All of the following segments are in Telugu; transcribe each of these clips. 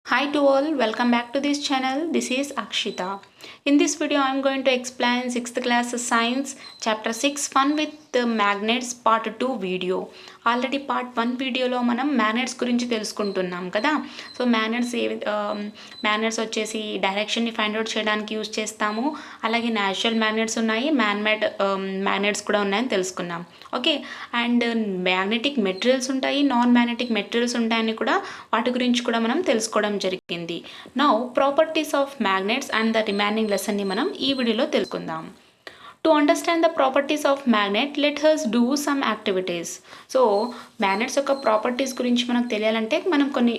Hi to all, welcome back to this channel. This is Akshita. In this video, I am going to explain 6th class science chapter 6 fun with the magnets part 2 video. Already part 1 వీడియోలో మనం మ్యాగ్నెట్స్ గురించి తెలుసుకుంటున్నాం కదా. సో మ్యాగ్నెట్స్ వచ్చేసి డైరెక్షన్ని ఫైండ్ అవుట్ చేయడానికి యూజ్ చేస్తాము. అలాగే న్యాచురల్ మ్యాగ్నెట్స్ ఉన్నాయి, మ్యాన్మేడ్ మ్యాగ్నెట్స్ కూడా ఉన్నాయని తెలుసుకున్నాం. ఓకే, అండ్ మ్యాగ్నెటిక్ మెటీరియల్స్ ఉంటాయి, నాన్ మ్యాగ్నెటిక్ మెటీరియల్స్ ఉంటాయని కూడా వాటి గురించి కూడా మనం తెలుసుకోవడం జరిగింది. Now properties of magnets and the remaining లెసన్ని మనం ఈ వీడియోలో తెలుసుకుందాం. To understand the properties of magnet let us do some activities. So magnets యొక్క ప్రాపర్టీస్ గురించి మనకు తెలియాలంటే మనం కొన్ని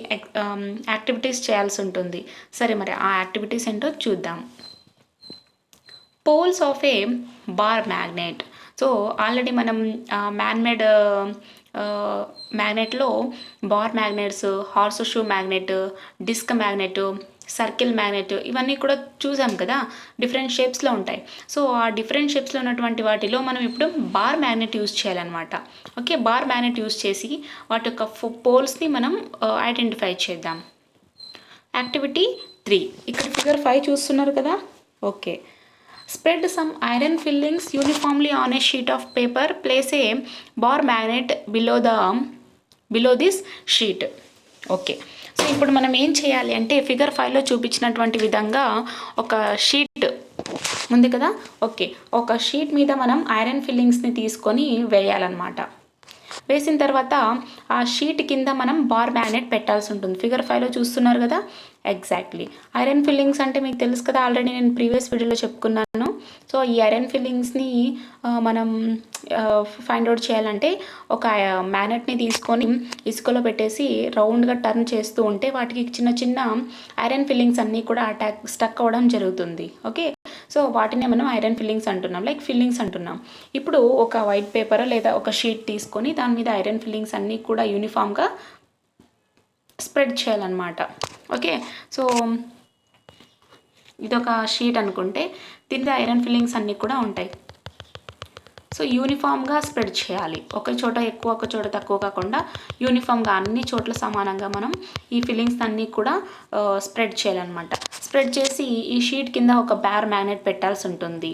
యాక్టివిటీస్ చేయాల్సి ఉంటుంది. సరే, మరి ఆ యాక్టివిటీస్ ఏంటో చూద్దాం. Poles of a bar magnet. So already మనం మ్యాన్మేడ్ మ్యాగ్నెట్లో bar magnets, horseshoe magnet, disc magnet, circle magnet ఇవన్నీ కూడా చూసాం కదా. డిఫరెంట్ షేప్స్లో ఉంటాయి. సో ఆ డిఫరెంట్ షేప్స్లో ఉన్నటువంటి వాటిలో మనం ఇప్పుడు బార్ మ్యాగ్నెట్ యూజ్ చేయాలన్నమాట. ఓకే, బార్ మ్యాగ్నెట్ యూజ్ చేసి వాటి యొక్క పోల్స్ని మనం ఐడెంటిఫై చేద్దాం. యాక్టివిటీ 3, ఇక్కడ ఫిగర్ 5 చూస్తున్నారు కదా. Okay, spread some iron fillings uniformly on a sheet of paper. Place a bar magnet below this sheet. Okay, so ఇప్పుడు మనం ఏం చేయాలి అంటే ఫిగర్ 5లో చూపించినటువంటి విధంగా ఒక షీట్ ఉంది కదా. ఓకే, ఒక షీట్ మీద మనం ఐరన్ ఫిల్లింగ్స్ని తీసుకొని వేయాలన్నమాట. వేసిన తర్వాత ఆ షీట్ కింద మనం బార్ మ్యాగ్నెట్ పెట్టాల్సి ఉంటుంది. ఫిగర్ 5లో చూస్తున్నారు కదా. ఎగ్జాక్ట్లీ ఐరన్ ఫిల్లింగ్స్ అంటే మీకు తెలుసు కదా, ఆల్రెడీ నేను ప్రీవియస్ వీడియోలో చెప్పుకున్నాను. సో ఈ ఐరన్ ఫిల్లింగ్స్ని మనం ఫైండ్ అవుట్ చేయాలంటే ఒక మ్యాగ్నెట్ని తీసుకొని ఇసుకలో పెట్టేసి రౌండ్గా టర్న్ చేస్తూ ఉంటే వాటికి చిన్న చిన్న ఐరన్ ఫిల్లింగ్స్ అన్నీ కూడా స్టక్ అవ్వడం జరుగుతుంది. ఓకే, సో వాటినే మనం ఐరన్ ఫిల్లింగ్స్ అంటున్నాం, లైక్ ఫిల్లింగ్స్ అంటున్నాం. ఇప్పుడు ఒక వైట్ పేపర్ లేదా ఒక షీట్ తీసుకొని దాని మీద ఐరన్ ఫిల్లింగ్స్ అన్నీ కూడా యూనిఫామ్గా స్ప్రెడ్ చేయాలన్నమాట. ఓకే, సో ఇదొక షీట్ అనుకుంటే దీని మీద ఐరన్ ఫిల్లింగ్స్ అన్నీ కూడా ఉంటాయి. సో యూనిఫామ్గా స్ప్రెడ్ చేయాలి. ఒక చోట ఎక్కువ, ఒక చోట తక్కువ కాకుండా యూనిఫామ్గా అన్ని చోట్ల సమానంగా మనం ఈ ఫిల్లింగ్స్ అన్నీ కూడా స్ప్రెడ్ చేయాలన్నమాట. స్ప్రెడ్ చేసి ఈ షీట్ కింద ఒక బార్ మ్యాగ్నెట్ పెట్టాల్సి ఉంటుంది.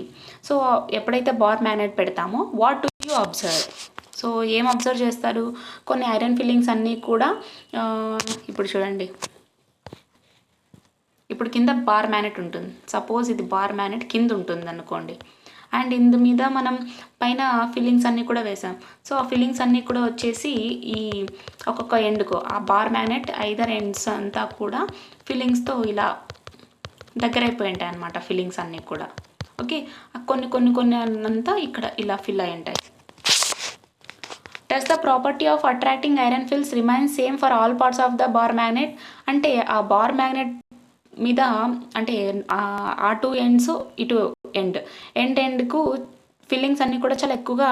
సో ఎప్పుడైతే బార్ మ్యాగ్నెట్ పెడతామో what do you observe? So ఏం అబ్జర్వ్ చేస్తారు? కొన్ని ఐరన్ ఫిల్లింగ్స్ అన్నీ కూడా ఇప్పుడు చూడండి, ఇప్పుడు కింద బార్ మ్యాగ్నెట్ ఉంటుంది. సపోజ్ ఇది బార్ మ్యాగ్నెట్ కింద ఉంటుంది అనుకోండి, అండ్ ఇందు మీద మనం పైన ఫిల్లింగ్స్ అన్నీ కూడా వేసాం. సో ఆ ఫిల్లింగ్స్ అన్నీ కూడా వచ్చేసి ఈ ఒక్కొక్క ఎండ్కు ఆ బార్ మ్యాగ్నెట్ ఐదర్ ఎండ్స్ అంతా కూడా ఫిల్లింగ్స్తో ఇలా దగ్గర అయిపోయి ఉంటాయి అన్నమాట. ఫిల్లింగ్స్ అన్నీ కూడా ఓకే, కొన్ని కొన్ని కొన్ని అంతా ఇక్కడ ఇలా ఫిల్ అయి ఉంటాయి. Does the property of attracting iron fills remain same for all parts of the bar magnet? అంటే ఆ బార్ మ్యాగ్నెట్ మీద అంటే ఆ టూ ఎండ్స్ ఇటు ఎండ్కు ఫిల్లింగ్స్ అన్నీ కూడా చాలా ఎక్కువగా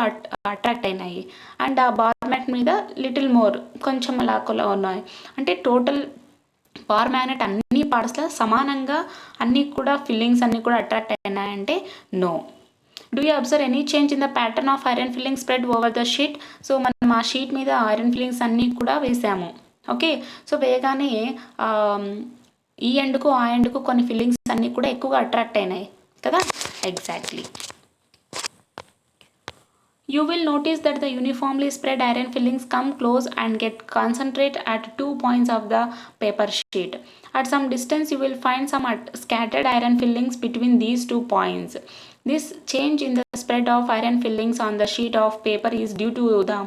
అట్రాక్ట్ అయినాయి. అండ్ ఆ బార్ మ్యాగ్నెట్ మీద లిటిల్ మోర్ కొంచెం అలా ఉన్నాయి. అంటే టోటల్ బార్ మ్యాగ్నెట్ అన్ని పార్ట్స్లో సమానంగా అన్నీ కూడా ఫిల్లింగ్స్ అన్నీ కూడా అట్రాక్ట్ అయినాయంటే no. Do you observe any change in the pattern of iron filling spread over the sheet? So మనం ఆ షీట్ మీద ఐరన్ ఫిల్లింగ్స్ అన్నీ కూడా వేసాము. ఓకే, సో వేయగానే ఈ ఎండ్కు ఆ ఎండ్కు కొన్ని ఫిల్లింగ్స్ అన్నీ కూడా ఎక్కువగా అట్రాక్ట్ అయినాయి కదా. Exactly. You will notice that the uniformly spread iron fillings come close and get concentrate at 2 points of the paper sheet. At some distance you will find some scattered iron fillings between these 2 points. This change in the spread of iron fillings on the sheet of paper is due to the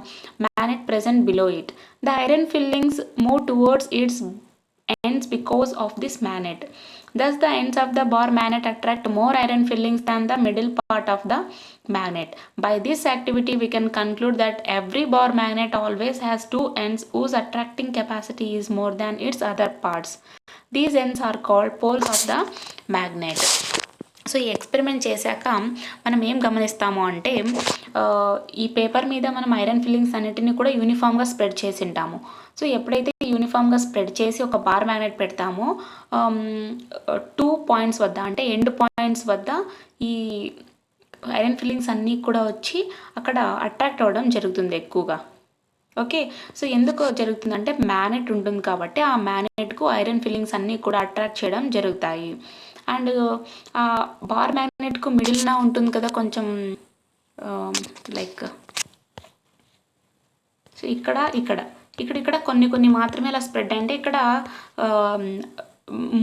magnet present below it. The iron fillings move towards its ends because of this magnet. Thus the ends of the bar magnet attract more iron fillings than the middle part of the magnet. By this activity we can conclude that every bar magnet always has two ends whose attracting capacity is more than its other parts. These ends are called poles of the magnet. So ఈ ఎక్స్పెరిమెంట్ చేశాక మనం ఏం గమనిస్తాము అంటే ఈ పేపర్ మీద మనం ఐరన్ ఫిల్లింగ్స్ అన్నిటిని కూడా యూనిఫామ్గా స్ప్రెడ్ చేసి ఉంటాము. సో ఎప్పుడైతే యూనిఫామ్గా స్ప్రెడ్ చేసి ఒక బార్ మ్యాగ్నెట్ పెడతామో 2 పాయింట్స్ వద్ద అంటే ఎండ్ పాయింట్స్ వద్ద ఈ ఐరన్ ఫిల్లింగ్స్ అన్నీ కూడా వచ్చి అక్కడ అట్రాక్ట్ అవ్వడం జరుగుతుంది ఎక్కువగా. ఓకే. సో ఎందుకు జరుగుతుందంటే మ్యాగ్నెట్ ఉంటుంది కాబట్టి ఆ మ్యాగ్నెట్‌కు ఐరన్ ఫిల్లింగ్స్ అన్నీ కూడా అట్రాక్ట్ చేయడం జరుగుతాయి. అండ్ బార్ మ్యాగ్నెట్‌కు మిడిల్‌న ఉంటుంది కదా కొంచెం లైక్ సో ఇక్కడ కొన్ని మాత్రమే ఇలా స్ప్రెడ్ అంటే ఇక్కడ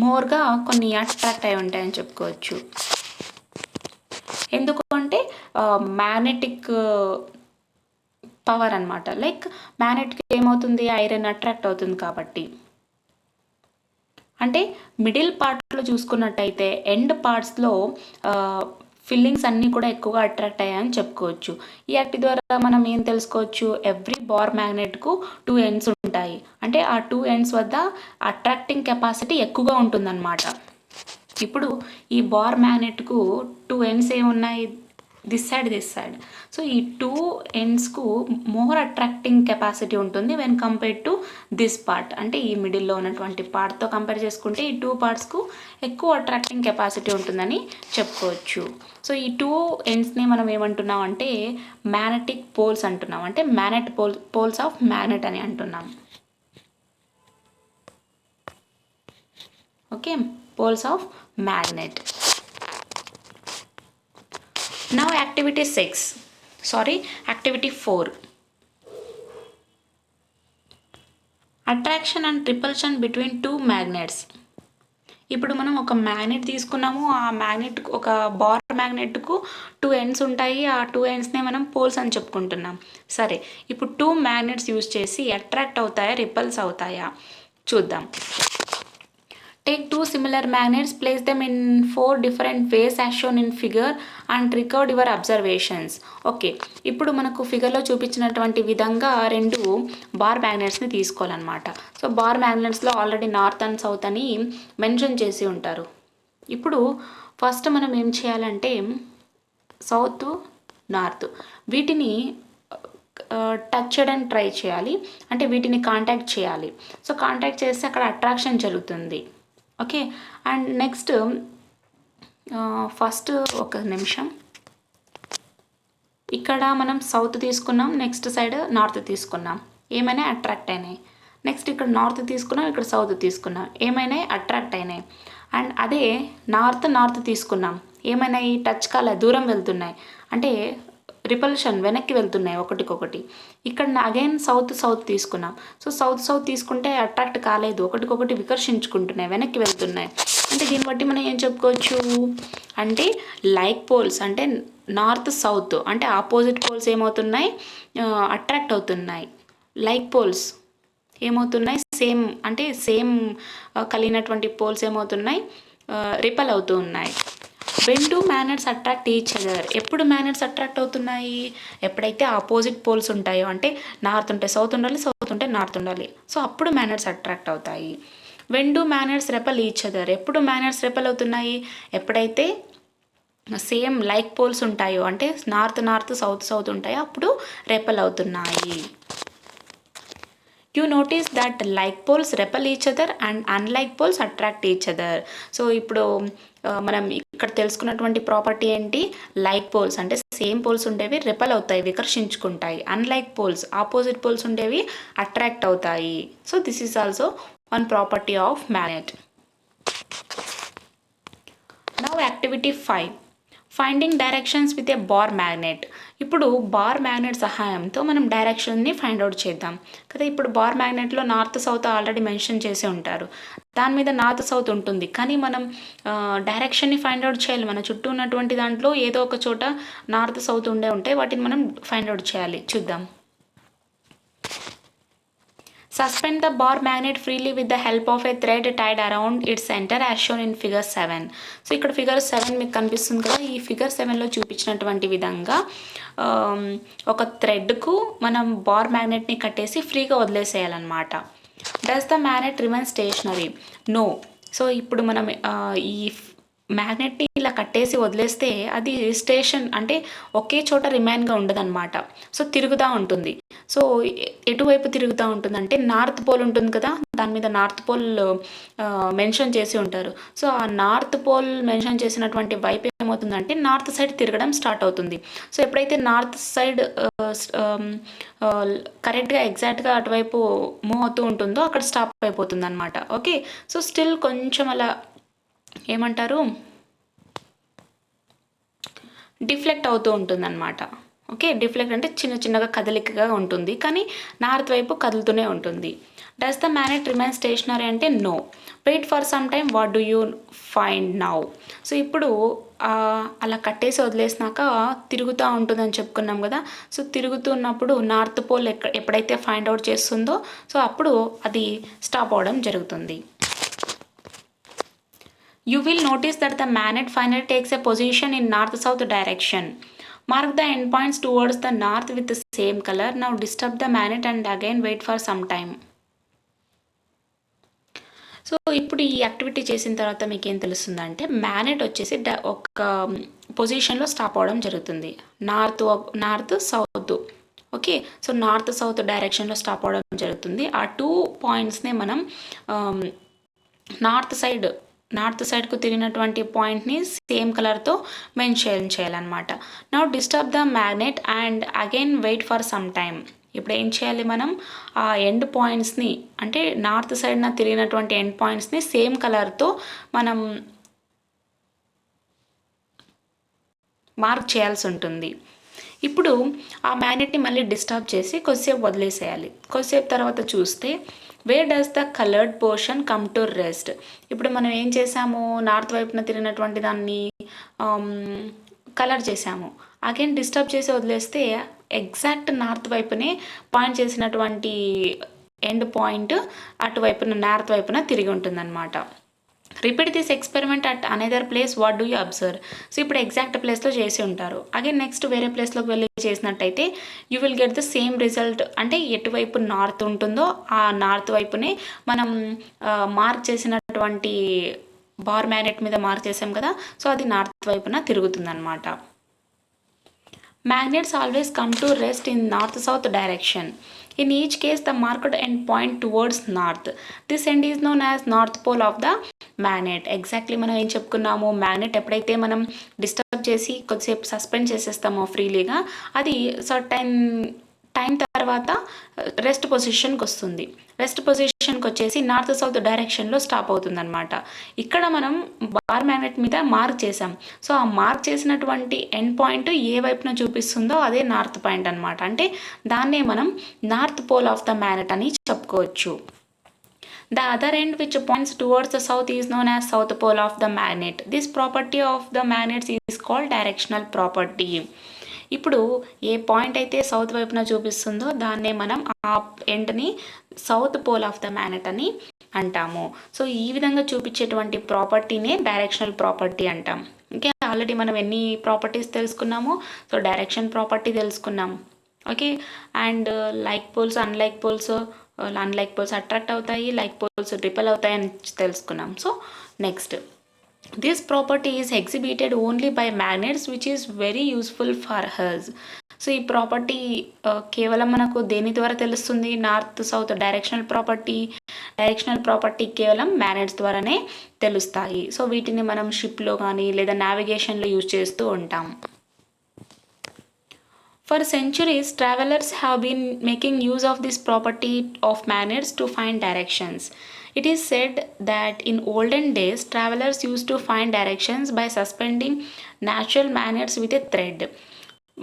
మోర్‌గా కొన్ని అట్రాక్ట్ అయి ఉంటాయని చెప్పుకోవచ్చు. ఎందుకు అంటే మ్యాగ్నెటిక్ పవర్ అనమాట. లైక్ మ్యాగ్నెట్‌కి ఏమవుతుంది ఐరన్ అట్రాక్ట్ అవుతుంది కాబట్టి. అంటే మిడిల్ పార్ట్‌లో చూసుకున్నట్టయితే ఎండ్ పార్ట్స్‌లో ఫిల్లింగ్స్ అన్నీ కూడా ఎక్కువగా అట్రాక్ట్ అయ్యాయని చెప్పుకోవచ్చు. ఈ యాక్ట్ ద్వారా మనం ఏం తెలుసుకోవచ్చు ఎవ్రీ బార్ మ్యాగ్నెట్‌కు 2 ఎండ్స్ ఉంటాయి. అంటే ఆ 2 ఎండ్స్ వద్ద అట్రాక్టింగ్ కెపాసిటీ ఎక్కువగా ఉంటుందన్నమాట. ఇప్పుడు ఈ బార్ మ్యాగ్నెట్‌కు 2 ఎండ్స్ ఏమున్నాయి దిస్ సైడ్. సో ఈ 2 ఎండ్స్‌కు మోర్ అట్రాక్టింగ్ కెపాసిటీ ఉంటుంది when compared to this part. అంటే ఈ మిడిల్‌లో ఉన్నటువంటి పార్ట్‌తో కంపేర్ చేసుకుంటే ఈ 2 పార్ట్స్‌కు ఎక్కువ అట్రాక్టింగ్ కెపాసిటీ ఉంటుందని చెప్పుకోవచ్చు. సో ఈ 2 ఎండ్స్‌ని మనం ఏమంటున్నాం అంటే మ్యాగ్నెటిక్ పోల్స్ అంటున్నాం. అంటే పోల్స్ ఆఫ్ మ్యాగ్నెట్ అని అంటున్నాం. Okay, poles of magnet. Now activity 4. Attraction and repulsion between two magnets. ఇప్పుడు మనం ఒక మ్యాగ్నెట్ తీసుకున్నాము. ఆ మ్యాగ్నెట్ ఒక బార్ మ్యాగ్నెట్కు 2 ఎండ్స్ ఉంటాయి. ఆ 2 ఎండ్స్నే మనం పోల్స్ అని చెప్పుకుంటున్నాం. సరే, ఇప్పుడు 2 మ్యాగ్నెట్స్ యూజ్ చేసి అట్రాక్ట్ అవుతాయా రిపల్స్ అవుతాయా చూద్దాం. Take 2 similar magnets, place them in 4 different ways as shown in figure and record your observations. Okay, ఇప్పుడు మనకు ఫిగర్లో చూపించినటువంటి విధంగా 2 బార్ మ్యాగ్నెట్స్ని తీసుకోవాలన్నమాట. సో బార్ మ్యాగ్నెట్స్లో ఆల్రెడీ నార్త్ అండ్ సౌత్ అని మెన్షన్ చేసి ఉంటారు. ఇప్పుడు ఫస్ట్ మనం ఏం చేయాలంటే సౌత్ నార్త్ వీటిని టచ్ చేయడానికి ట్రై చేయాలి. అంటే వీటిని కాంటాక్ట్ చేయాలి. సో కాంటాక్ట్ చేస్తే అక్కడ అట్రాక్షన్ జరుగుతుంది. ఓకే, అండ్ నెక్స్ట్ ఫస్ట్ ఒక నిమిషం, ఇక్కడ మనం సౌత్ తీసుకున్నాం, నెక్స్ట్ సైడ్ నార్త్ తీసుకున్నాం, ఏమైనా అట్రాక్ట్ అయినాయి. నెక్స్ట్ ఇక్కడ నార్త్ తీసుకున్నాం, ఇక్కడ సౌత్ తీసుకున్నాం, ఏమైనా అట్రాక్ట్ అయినాయి. అండ్ అదే నార్త్ తీసుకున్నాం, ఏమైనాయి టచ్ కాలే, దూరం వెళ్తున్నాయి, అంటే రిపల్షన్ వెనక్కి వెళ్తున్నాయి ఒకటికొకటి. ఇక్కడ అగైన్ సౌత్ తీసుకున్నాం. సో సౌత్ తీసుకుంటే అట్రాక్ట్ కాలేదు, ఒకటికొకటి వికర్షించుకుంటున్నాయి, వెనక్కి వెళ్తున్నాయి. అంటే దీన్ని బట్టి మనం ఏం చెప్పుకోవచ్చు అంటే లైక్ పోల్స్ అంటే నార్త్ సౌత్ అంటే ఆపోజిట్ పోల్స్ ఏమవుతున్నాయి అట్రాక్ట్ అవుతున్నాయి. లైక్ పోల్స్ ఏమవుతున్నాయి సేమ్ కలిగినటువంటి పోల్స్ ఏమవుతున్నాయి రిపల్ అవుతూ ఉన్నాయి. When two magnets attract each other, ఎప్పుడు మ్యాగ్నెట్స్ అట్రాక్ట్ అవుతున్నాయి ఎప్పుడైతే ఆపోజిట్ పోల్స్ ఉంటాయో, అంటే నార్త్ ఉంటే సౌత్ ఉండాలి, సౌత్ ఉంటే నార్త్ ఉండాలి. సో అప్పుడు మ్యాగ్నెట్స్ అట్రాక్ట్ అవుతాయి. When two magnets repel each other, ఎప్పుడు మ్యాగ్నెట్స్ రెపల్ అవుతున్నాయి ఎప్పుడైతే సేమ్ లైక్ పోల్స్ ఉంటాయో, అంటే నార్త్ సౌత్ ఉంటాయో అప్పుడు రెపల్ అవుతున్నాయి. You notice that like poles repel each other and unlike poles attract each other. So ఇప్పుడు మనం ఇక్కడ తెలుసుకున్నటువంటి ప్రాపర్టీ ఏంటి, లైక్ పోల్స్ అంటే సేమ్ పోల్స్ ఉండేవి రెపల్ అవుతాయి, వికర్షించుకుంటాయి. అన్లైక్ పోల్స్ ఆపోజిట్ పోల్స్ ఉండేవి అట్రాక్ట్ అవుతాయి. So this is also one property of magnet. Now activity 5, finding directions with a bar magnet. ఇప్పుడు బార్ మ్యాగ్నెట్ సహాయంతో మనం డైరెక్షన్ని ఫైండ్ అవుట్ చేద్దాం కదా. ఇప్పుడు బార్ మ్యాగ్నెట్లో నార్త్ సౌత్ ఆల్రెడీ మెన్షన్ చేసి ఉంటారు, దాని మీద నార్త్ సౌత్ ఉంటుంది. కానీ మనం డైరెక్షన్ని ఫైండ్ అవుట్ చేయాలి. మన చుట్టూ ఉన్నటువంటి దాంట్లో ఏదో ఒక చోట నార్త్ సౌత్ ఉంటాయి, వాటిని మనం ఫైండ్ అవుట్ చేయాలి. చూద్దాం. Suspend the bar magnet freely with the help of a thread tied around its center as shown in figure 7. So ఇక్కడ ఫిగర్ 7 మీకు కనిపిస్తుంది కదా. ఈ ఫిగర్ 7లో చూపించినటువంటి విధంగా ఒక థ్రెడ్కు మనం బార్ మ్యాగ్నెట్ని కట్టేసి ఫ్రీగా వదిలేసేయాలన్నమాట. Does the magnet remain stationary? No. So ఇప్పుడు మనం ఈ మ్యాగ్నెట్ని ఇలా కట్టేసి వదిలేస్తే అది స్టేషన్ అంటే ఒకే చోట రిమైన్గా ఉండదన్నమాట. సో తిరుగుతూ ఉంటుంది. సో ఎటువైపు తిరుగుతూ ఉంటుందంటే నార్త్ పోల్ ఉంటుంది కదా, దాని మీద నార్త్ పోల్ మెన్షన్ చేసి ఉంటారు. సో ఆ నార్త్ పోల్ మెన్షన్ చేసినటువంటి వైపు ఏమవుతుందంటే నార్త్ సైడ్ తిరగడం స్టార్ట్ అవుతుంది. సో ఎప్పుడైతే నార్త్ సైడ్ కరెక్ట్గా ఎగ్జాక్ట్గా అటువైపు మూవ్ అవుతూ ఉంటుందో అక్కడ స్టాప్ అయిపోతుంది అనమాట. ఓకే, సో స్టిల్ కొంచెం అలా ఏమంటారు డిఫ్లెక్ట్ అవుతూ ఉంటుందన్నమాట. ఓకే, డిఫ్లెక్ట్ అంటే చిన్న చిన్నగా కదలికగా ఉంటుంది, కానీ నార్త్ వైపు కదులుతూనే ఉంటుంది. Does the magnet remain stationary అంటే no. Wait for some time, what do you find now. So ఇప్పుడు అలా కట్టేసి వదిలేసినాక తిరుగుతూ ఉంటుందని చెప్పుకున్నాం కదా. సో తిరుగుతున్నప్పుడు నార్త్ పోల్ ఎప్పుడైతే ఫైండ్ అవుట్ చేస్తుందో సో అప్పుడు అది స్టాప్ అవడం జరుగుతుంది. You will notice that the magnet finally takes a position in north-south direction. Mark the endpoints towards the north with the same color. Now disturb the magnet and again wait for some time. So ఇప్పుడు ఈ యాక్టివిటీ చేసిన తర్వాత మీకు ఏం తెలుస్తుందంటే మ్యాగ్నెట్ వచ్చేసి ఒక పొజిషన్లో స్టాప్ అవడం జరుగుతుంది. North south. Okay, so north south డైరెక్షన్లో స్టాప్ అవడం జరుగుతుంది. ఆ 2 పాయింట్స్నే మనం నార్త్ సైడ్కు తిరిగినటువంటి పాయింట్ని సేమ్ కలర్తో మెన్షన్ చేయాలన్నమాట. Now disturb the magnet and again wait for some time. ఇప్పుడు ఏం చేయాలి మనం ఆ ఎండ్ పాయింట్స్ని అంటే నార్త్ సైడ్న తిరిగినటువంటి ఎండ్ పాయింట్స్ని సేమ్ కలర్తో మనం మార్క్ చేయాల్సి ఉంటుంది. ఇప్పుడు ఆ మ్యాగ్నెట్ని మళ్ళీ డిస్టర్బ్ చేసి కొద్దిసేపు వదిలేసేయాలి. కొద్దిసేపు తర్వాత చూస్తే where does the coloured portion come to rest. ఇప్పుడు మనం ఏం చేసాము, నార్త్ వైపున తిరిగినటువంటి దాన్ని కలర్ చేసాము. అగైన్ డిస్టర్బ్ చేసి వదిలేస్తే ఎగ్జాక్ట్ నార్త్ వైపునే పాయింట్ చేసినటువంటి ఎండ్ పాయింట్ అటువైపున నార్త్ వైపున తిరిగి ఉంటుందన్నమాట. Repeat this experiment at another place, what do you observe. So ఇప్పుడు ఎగ్జాక్ట్ ప్లేస్లో చేసి ఉంటారు. అగైన్ నెక్స్ట్ వేరే ప్లేస్లోకి వెళ్ళి చేసినట్టయితే you will get the same result. అంటే ఎటువైపు నార్త్ ఉంటుందో ఆ నార్త్ వైపునే మనం మార్క్ చేసినటువంటి బార్ మ్యాగ్నెట్ మీద మార్క్ చేసాం కదా, సో అది నార్త్ వైపున తిరుగుతుందన్నమాట. Magnets always come to rest in north-south direction. In each case, the marked end point towards north. This end is known as north pole of the magnet. Exactly మనం ఏం చెప్పుకున్నాము, మ్యాగ్నెట్ ఎప్పుడైతే మనం డిస్టర్బ్ చేసి కొద్దిసేపు సస్పెండ్ చేసేస్తామో ఫ్రీలీగా, అది సర్టైన్ టైం తర్వాత రెస్ట్ పొజిషన్కి వస్తుంది. రెస్ట్ పొజిషన్కి వచ్చేసి నార్త్ సౌత్ డైరెక్షన్లో స్టాప్ అవుతుంది అనమాట. ఇక్కడ మనం బార్ మ్యాగ్నెట్ మీద మార్క్ చేసాం. సో ఆ మార్క్ చేసినటువంటి ఎండ్ పాయింట్ ఏ వైపున చూపిస్తుందో అదే నార్త్ పాయింట్ అనమాట. అంటే దాన్నే మనం north pole of the magnet అని చెప్పుకోవచ్చు. The other end which points towards the south is known as south pole of the magnet. This property of the magnets is called directional property. ఇప్పుడు ఏ పాయింట్ అయితే సౌత్ వైపున చూపిస్తుందో దాన్నే మనం ఆ ఎండ్ని south pole of the magnet అని అంటాము. సో ఈ విధంగా చూపించేటువంటి ప్రాపర్టీనే డైరెక్షనల్ ప్రాపర్టీ అంటాం. ఓకే, ఆల్రెడీ మనం ఎన్ని ప్రాపర్టీస్ తెలుసుకున్నాము. సో డైరెక్షన్ ప్రాపర్టీ తెలుసుకున్నాం. Okay, and like poles unlike poles attract అవుతాయి, లైక్ పోల్స్ రిపెల్ అవుతాయి అని తెలుసుకున్నాం. So next, this property is exhibited only by magnets, which is very useful for us. So ఈ ప్రాపర్టీ కేవలం మనకు దేని ద్వారా తెలుస్తుంది, నార్త్ సౌత్ డైరెక్షనల్ ప్రాపర్టీ కేవలం మ్యాగ్నెట్స్ ద్వారానే తెలుస్తాయి. సో వీటిని మనం షిప్లో కానీ లేదా నావిగేషన్లో యూజ్ చేస్తూ ఉంటాం. For centuries, travelers have been making use of this property of magnets to find directions. It is said that in olden days, travelers used to find directions by suspending natural magnets with a thread,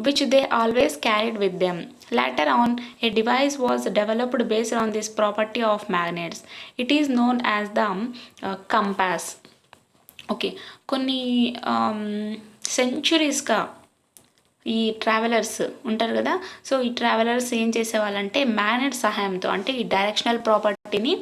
which they always carried with them. Later on, a device was developed based on this property of magnets. It is known as the compass. Okay, కొన్ని సెంచురీస్గా ఈ ట్రావెలర్స్ ఉంటారు కదా, సో ఈ ట్రావెలర్స్ ఏం చేసేవాళ్ళంటే మ్యాగ్నెట్ సహాయంతో అంటే ఈ డైరెక్షనల్ ప్రాపర్టీని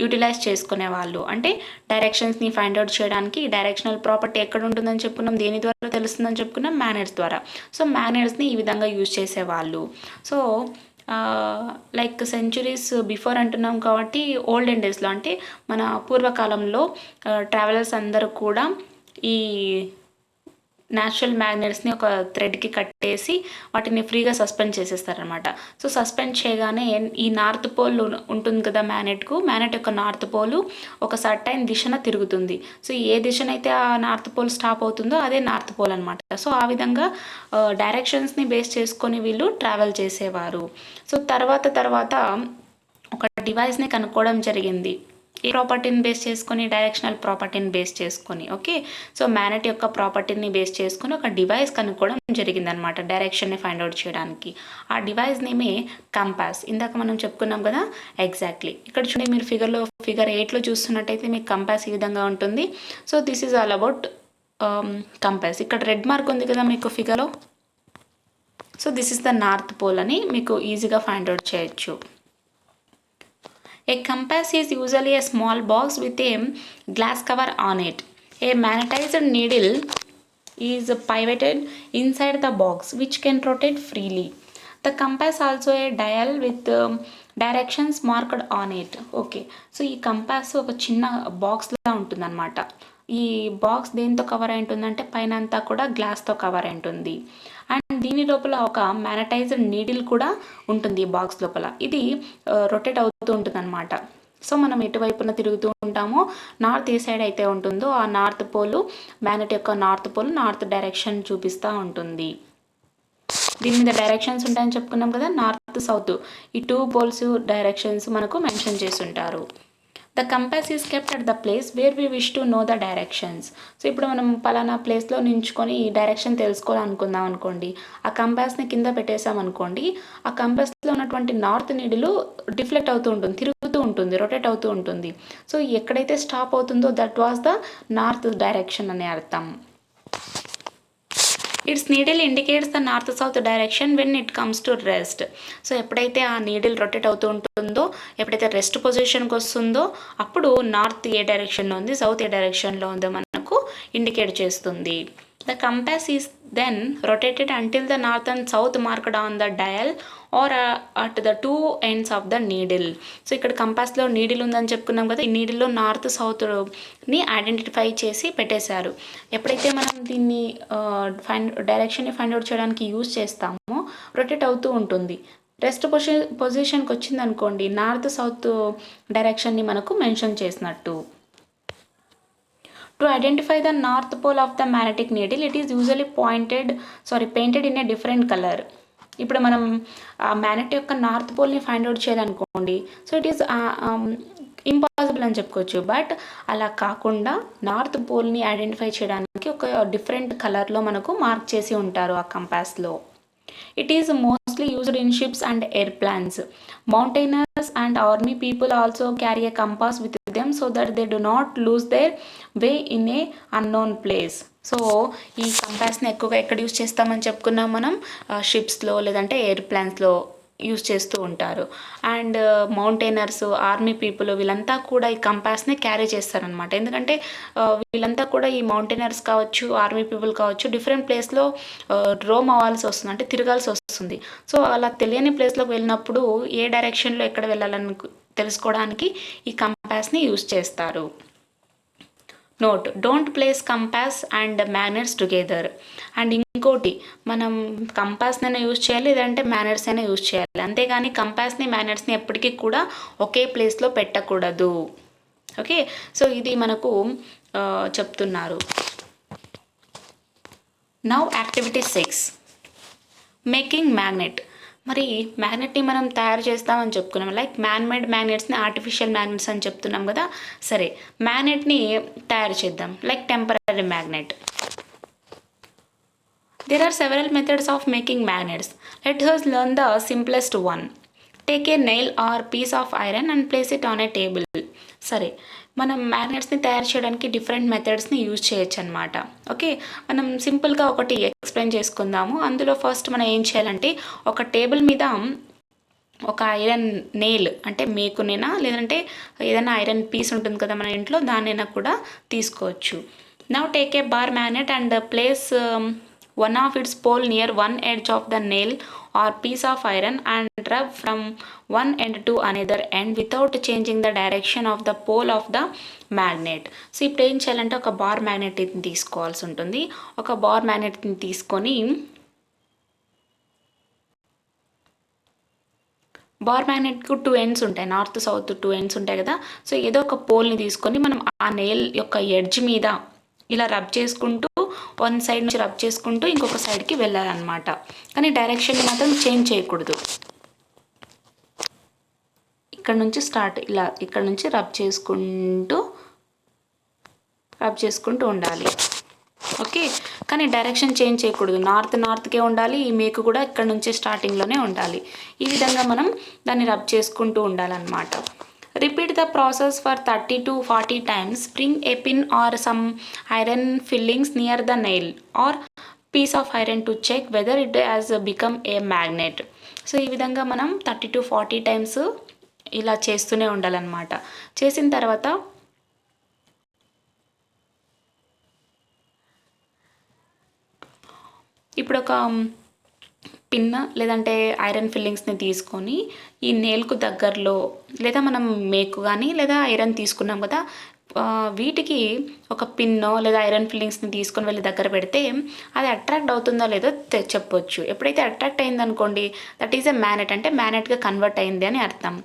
యూటిలైజ్ చేసుకునేవాళ్ళు. అంటే డైరెక్షన్స్ని ఫైండ్ అవుట్ చేయడానికి ఈ డైరెక్షనల్ ప్రాపర్టీ ఎక్కడ ఉంటుందని చెప్పుకున్నాం, దేని ద్వారా తెలుస్తుందని చెప్పుకున్నాం, మ్యాగ్నెట్స్ ద్వారా. సో మ్యాగ్నెట్స్ని ఈ విధంగా యూజ్ చేసేవాళ్ళు. సో లైక్ సెంచురీస్ బిఫోర్ అంటున్నాం కాబట్టి ఓల్డెన్ డేస్లో అంటే మన పూర్వకాలంలో ట్రావెలర్స్ అందరూ కూడా ఈ న్యాచురల్ మ్యాగ్నెట్స్ని ఒక థ్రెడ్కి కట్టేసి వాటిని ఫ్రీగా సస్పెండ్ చేసేస్తారనమాట. సో సస్పెండ్ చేయగానే ఈ నార్త్ పోల్ ఉంటుంది కదా మ్యాగ్నెట్ యొక్క నార్త్ పోల్ ఒక సర్టైన్ దిశన తిరుగుతుంది. సో ఏ దిశనైతే ఆ నార్త్ పోల్ స్టాప్ అవుతుందో అదే నార్త్ పోల్ అనమాట. సో ఆ విధంగా డైరెక్షన్స్ని బేస్ చేసుకొని వీళ్ళు ట్రావెల్ చేసేవారు. సో తర్వాత ఒక డివైస్ని కనుక్కోవడం జరిగింది. ఈ ప్రాపర్టీని బేస్ చేసుకొని, డైరెక్షనల్ ప్రాపర్టీని బేస్ చేసుకొని. ఓకే, సో మ్యాగ్నెట్ యొక్క ప్రాపర్టీని బేస్ చేసుకొని ఒక డివైస్ కనుక్కోవడం జరిగిందనమాట డైరెక్షన్ని ఫైండ్ అవుట్ చేయడానికి. ఆ డివైస్ నేమే కంపాస్. ఇందాక మనం చెప్పుకున్నాం కదా, ఎగ్జాక్ట్లీ. ఇక్కడ చూడండి, మీరు ఫిగర్ 8లో చూస్తున్నట్టయితే మీకు కంపాస్ ఈ విధంగా ఉంటుంది. So this is all about compass. ఇక్కడ రెడ్ మార్క్ ఉంది కదా మీకు ఫిగర్లో. So this is the north pole అని మీకు ఈజీగా ఫైండ్ అవుట్ చేయొచ్చు. A compass is usually a small box with a glass cover on it. A magnetized needle is pivoted inside the box, which can rotate freely. The compass also a dial with directions marked on it. Okay, so ఈ కంపాస్ ఒక చిన్న బాక్స్లా ఉంటుందన్నమాట. ఈ బాక్స్ దేంతో కవర్ అయి ఉంటుందంటే పైన అంతా కూడా గ్లాస్తో కవర్ అయి ఉంటుంది. అండ్ దీని లోపల ఒక మ్యాగ్నటైజ్డ్ నీడిల్ కూడా ఉంటుంది ఈ బాక్స్ లోపల. ఇది రొటేట్ అవుతూ ఉంటుంది అనమాట. సో మనం ఎటువైపున తిరుగుతూ ఉంటామో, నార్త్ ఏ సైడ్ అయితే ఉంటుందో ఆ నార్త్ పోల్, మ్యాగ్నెట్ యొక్క నార్త్ పోల్ నార్త్ డైరెక్షన్ చూపిస్తూ ఉంటుంది. దీని మీద డైరెక్షన్స్ ఉంటాయని చెప్పుకున్నాం కదా, నార్త్ సౌత్, ఈ 2 పోల్స్ డైరెక్షన్స్ మనకు మెన్షన్ చేసి ఉంటారు. The compass is kept at the place where we wish to know the directions. So ఇప్పుడు మనం పలానా ప్లేస్లో నించుకొని ఈ డైరెక్షన్ తెలుసుకోవాలనుకుందాం అనుకోండి, ఆ కంపాస్ని కింద పెట్టేసాం అనుకోండి, ఆ కంపాస్లో ఉన్నటువంటి నార్త్ నీడిలు డిఫ్లెక్ట్ అవుతూ ఉంటుంది, తిరుగుతూ ఉంటుంది, రొటేట్ అవుతూ ఉంటుంది. సో ఎక్కడైతే స్టాప్ అవుతుందో that was the north direction అనే అర్థం. It's needle indicates the north south direction when it comes to rest. So ఎప్పుడైతే ఆ నీడిల్ రొటేట్ అవుతూ ఉంటుందో, ఎప్పుడైతే రెస్ట్ పొజిషన్కి వస్తుందో అప్పుడు నార్త్ ఏ డైరెక్షన్లో ఉంది, సౌత్ ఏ డైరెక్షన్లో ఉందో మనకు ఇండికేట్ చేస్తుంది. The compass is then rotated until the north and south marked on the dial or at the 2 ends of the needle. So ఇక్కడ కంపాస్లో నీడిల్ ఉందని చెప్పుకున్నాం కదా, ఈ నీడిల్లో నార్త్ సౌత్ని ఐడెంటిఫై చేసి పెట్టేశారు. ఎప్పుడైతే మనం దీన్ని డైరెక్షన్ని ఫైండ్ అవుట్ చేయడానికి యూజ్ చేస్తామో రొటేట్ అవుతూ ఉంటుంది. రెస్ట్ పొజిషన్కి వచ్చింది అనుకోండి, నార్త్ సౌత్ డైరెక్షన్ని మనకు మెన్షన్ చేసినట్టు. To identify the north pole of the magnetic needle, it is usually painted in a different color. ఇప్పుడు మనం ఆ మ్యాగ్నెట్ యొక్క నార్త్ పోల్ని ఫైండ్ అవుట్ చేయాలనుకోండి, సో ఇట్ ఈస్ ఇంపాసిబుల్ అని చెప్పుకోవచ్చు. బట్ అలా కాకుండా నార్త్ పోల్ని ఐడెంటిఫై చేయడానికి ఒక డిఫరెంట్ కలర్లో మనకు మార్క్ చేసి ఉంటారు ఆ కంపాస్లో. It is mostly used in ships and airplanes. Mountaineers and army people also carry a compass with them so that they do not lose their way in a unknown place. So ఈ కంపాస్ని ఎక్కువగా ఎక్కడ యూజ్ చేస్తామని చెప్పుకున్నాం మనం, షిప్స్లో లేదంటే ఎయిర్ప్లాన్స్లో యూజ్ చేస్తూ ఉంటారు. అండ్ మౌంటైనర్స్, ఆర్మీ పీపుల్ వీళ్ళంతా కూడా ఈ కంపాస్ని క్యారీ చేస్తారనమాట. ఎందుకంటే వీళ్ళంతా కూడా ఈ మౌంటైనర్స్ కావచ్చు, ఆర్మీ పీపుల్ కావచ్చు, డిఫరెంట్ ప్లేస్లో రోమ్ అవ్వాల్సి వస్తుంది, అంటే తిరగాల్సి వస్తుంది. సో అలా తెలియని ప్లేస్లోకి వెళ్ళినప్పుడు ఏ డైరెక్షన్లో ఎక్కడ వెళ్ళాలని తెలుసుకోవడానికి ఈ కంపాస్ని యూజ్ చేస్తారు. Note, don't place compass and magnets together. And ఇంకోటి, మనం కంపాస్నైనా యూజ్ చేయాలి, లేదంటే మ్యాగ్నెట్స్ అయినా యూజ్ చేయాలి, అంతేగాని కంపాస్ని మ్యాగ్నెట్స్ని ఎప్పటికీ కూడా ఒకే ప్లేస్లో పెట్టకూడదు. ఓకే, సో ఇది మనకు చెప్తున్నారు. Now activity 6, making magnet. మరి మ్యాగ్నెట్ని మనం తయారు చేస్తామని చెప్పుకున్నాం, లైక్ మ్యాన్ మేడ్ మ్యాగ్నెట్స్ని ఆర్టిఫిషియల్ మ్యాగ్నెట్స్ అని చెప్తున్నాం కదా. సరే, మ్యాగ్నెట్ని తయారు చేద్దాం, like temporary magnet. There are several methods of making magnets. Let us learn the simplest one. Take a nail or piece of iron and place it on a table. సరే, మనం మ్యాగ్నెట్స్ని తయారు చేయడానికి డిఫరెంట్ మెథడ్స్ని యూజ్ చేయొచ్చు అనమాట. ఓకే, మనం సింపుల్గా ఒకటి ఎక్స్ప్లెయిన్ చేసుకుందాము. అందులో ఫస్ట్ మనం ఏం చేయాలంటే, ఒక టేబుల్ మీద ఒక ఐరన్ నెయిల్, అంటే మేకునైనా లేదంటే ఏదైనా ఐరన్ పీస్ ఉంటుంది కదా మన ఇంట్లో, దాన్నైనా కూడా తీసుకోవచ్చు. Now take a bar magnet and place one of its pole near one edge of the nail or piece of iron and rub from one end to another end without changing the direction of the pole of the magnet. So ఇప్పుడు ఏం చేయాలంటే ఒక బార్ మ్యాగ్నెట్ని తీసుకోవాల్సి ఉంటుంది. ఒక బార్ మ్యాగ్నెట్ని తీసుకొని బార్ మ్యాగ్నెట్కు 2 ఎండ్స్ ఉంటాయి, నార్త్ సౌత్ 2 ఎండ్స్ ఉంటాయి కదా. సో ఏదో ఒక పోల్ని తీసుకొని మనం ఆ నెయిల్ యొక్క ఎడ్జ్ మీద ఇలా రబ్ చేసుకుంటూ వన్ సైడ్ నుంచి రబ్ చేసుకుంటూ ఇంకొక సైడ్కి వెళ్ళాలన్నమాట. కానీ డైరెక్షన్ మాత్రం చేంజ్ చేయకూడదు. ఇక్కడ నుంచి స్టార్ట్, ఇలా ఇక్కడ నుంచి రబ్ చేసుకుంటూ ఉండాలి. ఓకే, కానీ డైరెక్షన్ చేంజ్ చేయకూడదు. నార్త్కే ఉండాలి. ఈ మేకు కూడా ఇక్కడ నుంచి స్టార్టింగ్లోనే ఉండాలి. ఈ విధంగా మనం దాన్ని రబ్ చేసుకుంటూ ఉండాలన్నమాట. Repeat the process for 30 to 40 times. Bring a pin or some iron fillings near the nail or piece of iron to check whether it has become a magnet. So ఈ విధంగా మనం 30 to 40 times ఇలా చేస్తూనే ఉండాలన్నమాట. చేసిన తర్వాత ఇప్పుడు ఒక పిన్ లేదంటే ఐరన్ ఫిల్లింగ్స్ని తీసుకొని ఈ నేల్కు దగ్గరలో లేదా మనం మేకు కానీ లేదా ఐరన్ తీసుకున్నాం కదా, వీటికి ఒక పిన్నో లేదా ఐరన్ ఫిల్లింగ్స్ని తీసుకొని వెళ్ళి దగ్గర పెడితే అది అట్రాక్ట్ అవుతుందో లేదో చెప్పొచ్చు. ఎప్పుడైతే అట్రాక్ట్ అయిందనుకోండి, దట్ ఈజ్ ఎ మ్యాగ్నెట్, అంటే మ్యాగ్నెట్గా కన్వర్ట్ అయింది అని అర్థం.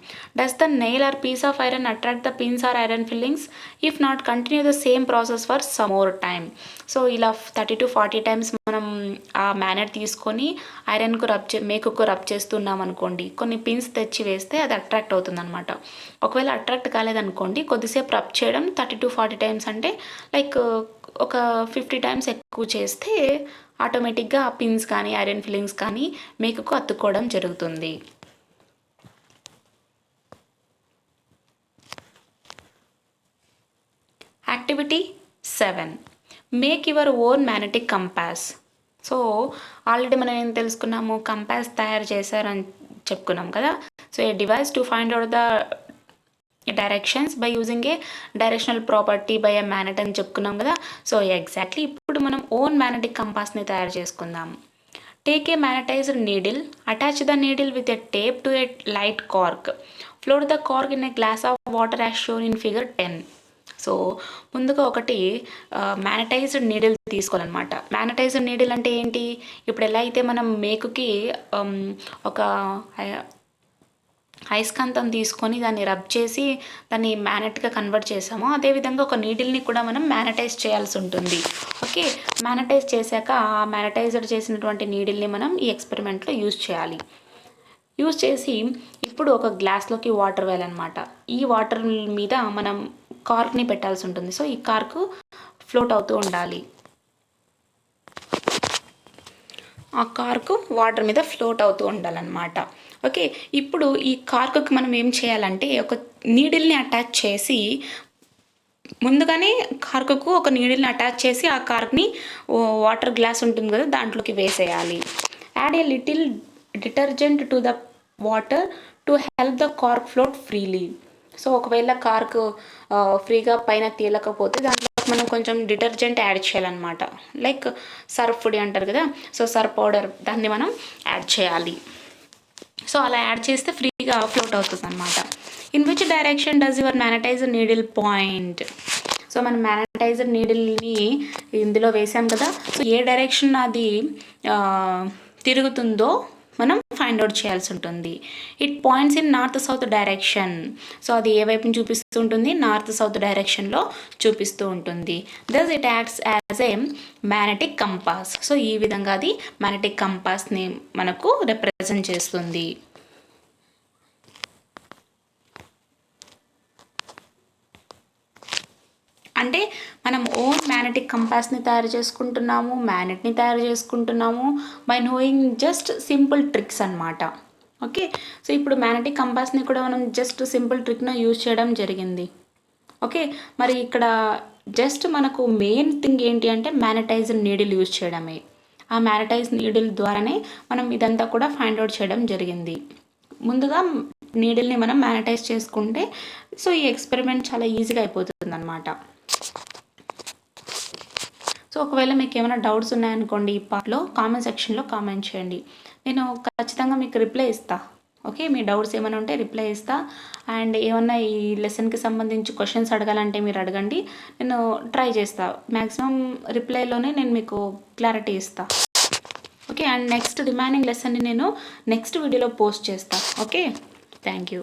Does the nail or piece of iron attract the pins or iron fillings? If not, continue the same process for some more time. So ఇలా 30 to 40 times మనం ఆ మ్యాగ్నెట్ తీసుకొని ఐరన్కు మేకుకు రబ్ చేస్తున్నాం అనుకోండి, కొన్ని పిన్స్ తెచ్చి వేస్తే అది అట్రాక్ట్ అవుతుంది అనమాట. ఒకవేళ అట్రాక్ట్ కాలేదనుకోండి, కొద్దిసేపు రబ్ చేయడం 30 to 40 times అంటే లైక్ ఒక 50 times ఎక్కువ చేస్తే ఆటోమేటిక్గా ఆ పిన్స్ కానీ ఐరన్ ఫిల్లింగ్స్ కానీ మేకుకు అతుక్కోవడం జరుగుతుంది. Activity 7, make your own magnetic compass. So already మనం ఏం తెలుసుకున్నాము, కంపాస్ తయారు చేశారని చెప్పుకున్నాం కదా. So a device to find out the directions by using a directional property by a magnet అని చెప్పుకున్నాం కదా. సో ఎగ్జాక్ట్లీ ఇప్పుడు మనం ఓన్ మ్యాగ్నెటిక్ కంపాస్ని తయారు చేసుకుందాం. Take a magnetised needle, attach the needle with a tape to a light cork, float the cork in a glass of water as shown in figure 10. So ముందుగా ఒకటి మ్యాగ్నటైజ్డ్ నీడిల్ తీసుకోవాలన్నమాట. మ్యాగ్నటైజ్డ్ నీడిల్ అంటే ఏంటి, ఇప్పుడు ఎలా అయితే మనం మేకుకి ఒక అయస్కాంతం తీసుకొని దాన్ని రబ్ చేసి దాన్ని మ్యాగ్నెట్గా కన్వర్ట్ చేసామో, అదేవిధంగా ఒక నీడిల్ని కూడా మనం మ్యాగ్నటైజ్ చేయాల్సి ఉంటుంది. ఓకే, మ్యాగ్నటైజ్ చేశాక ఆ మ్యాగ్నటైజ్డ్ చేసినటువంటి నీడిల్ని మనం ఈ ఎక్స్పెరిమెంట్లో యూజ్ చేయాలి. యూజ్ చేసి ఇప్పుడు ఒక గ్లాస్లోకి వాటర్ వేయాలన్నమాట. ఈ వాటర్ మీద మనం కార్క్ని పెట్టాల్సి ఉంటుంది. సో ఈ కార్క్ ఫ్లోట్ అవుతూ ఉండాలి. ఆ కార్కు వాటర్ మీద ఫ్లోట్ అవుతూ ఉండాలన్నమాట. ఓకే, ఇప్పుడు ఈ కార్కుకి మనం ఏం చేయాలంటే ఒక నీడిల్ని అటాచ్ చేసి, ముందుగానే కార్కుకు ఒక నీడిల్ని అటాచ్ చేసి ఆ కార్క్ని వాటర్ గ్లాస్ ఉంటుంది కదా దాంట్లోకి వేసేయాలి. Add a little detergent to the water to help the cork float freely. So ఒకవేళ కార్క్ ఫ్రీగా పైన తేలకపోతే దాంట్లో మనం కొంచెం డిటర్జెంట్ యాడ్ చేయాలన్నమాట. లైక్ సర్ఫ్ పొడి అంటారు కదా, సో సర్ఫ్ పౌడర్ దాన్ని మనం యాడ్ చేయాలి. సో అలా యాడ్ చేస్తే ఫ్రీగా ఫ్లోట్ అవుతుంది అనమాట. In which direction does your magnetised needle point? So మనం మ్యాగ్నటైజ్డ్ నీడిల్ని ఇందులో వేసాం కదా, సో ఏ డైరెక్షన్ అది తిరుగుతుందో మనం ఫైండ్ అవుట్ చేయాల్సి ఉంటుంది. It points in north south direction. So అది ఏ వైపుని చూపిస్తూ ఉంటుంది, నార్త్ సౌత్ డైరెక్షన్లో చూపిస్తూ ఉంటుంది. Thus it acts as a magnetic compass. So ఈ విధంగా అది మ్యాగ్నెటిక్ కంపాస్ని మనకు రిప్రజెంట్ చేస్తుంది. అంటే మనం ఓన్ మ్యాగ్నెటిక్ కంపాస్ని తయారు చేసుకుంటున్నాము, మ్యాగ్నెట్ని తయారు చేసుకుంటున్నాము by knowing just simple tricks అనమాట. ఓకే, సో ఇప్పుడు మ్యాగ్నెటిక్ కంపాస్ని కూడా మనం జస్ట్ సింపుల్ ట్రిక్ను యూజ్ చేయడం జరిగింది. ఓకే, మరి ఇక్కడ జస్ట్ మనకు మెయిన్ థింగ్ ఏంటి అంటే మ్యాగ్నటైజ్డ్ నీడిల్ యూజ్ చేయడమే. ఆ మ్యాగ్నటైజ్డ్ నీడిల్ ద్వారానే మనం ఇదంతా కూడా ఫైండ్ అవుట్ చేయడం జరిగింది. ముందుగా నీడిల్ని మనం మ్యాగ్నటైజ్ చేసుకుంటే సో ఈ ఎక్స్పెరిమెంట్ చాలా ఈజీగా అయిపోతుంది అనమాట. సో ఒకవేళ మీకు ఏమైనా డౌట్స్ ఉన్నాయనుకోండి ఈ పార్ట్లో కామెంట్ సెక్షన్లో కామెంట్ చేయండి, నేను ఖచ్చితంగా మీకు రిప్లై ఇస్తా. ఓకే, మీ డౌట్స్ ఏమైనా ఉంటే రిప్లై ఇస్తా. అండ్ ఏమన్నా ఈ లెసన్కి సంబంధించి క్వశ్చన్స్ అడగాలంటే మీరు అడగండి, నేను ట్రై చేస్తా. మ్యాక్సిమం రిప్లైలోనే నేను మీకు క్లారిటీ ఇస్తా. ఓకే, అండ్ నెక్స్ట్ రిమైనింగ్ లెసన్ని నేను నెక్స్ట్ వీడియోలో పోస్ట్ చేస్తా. Okay, thank you.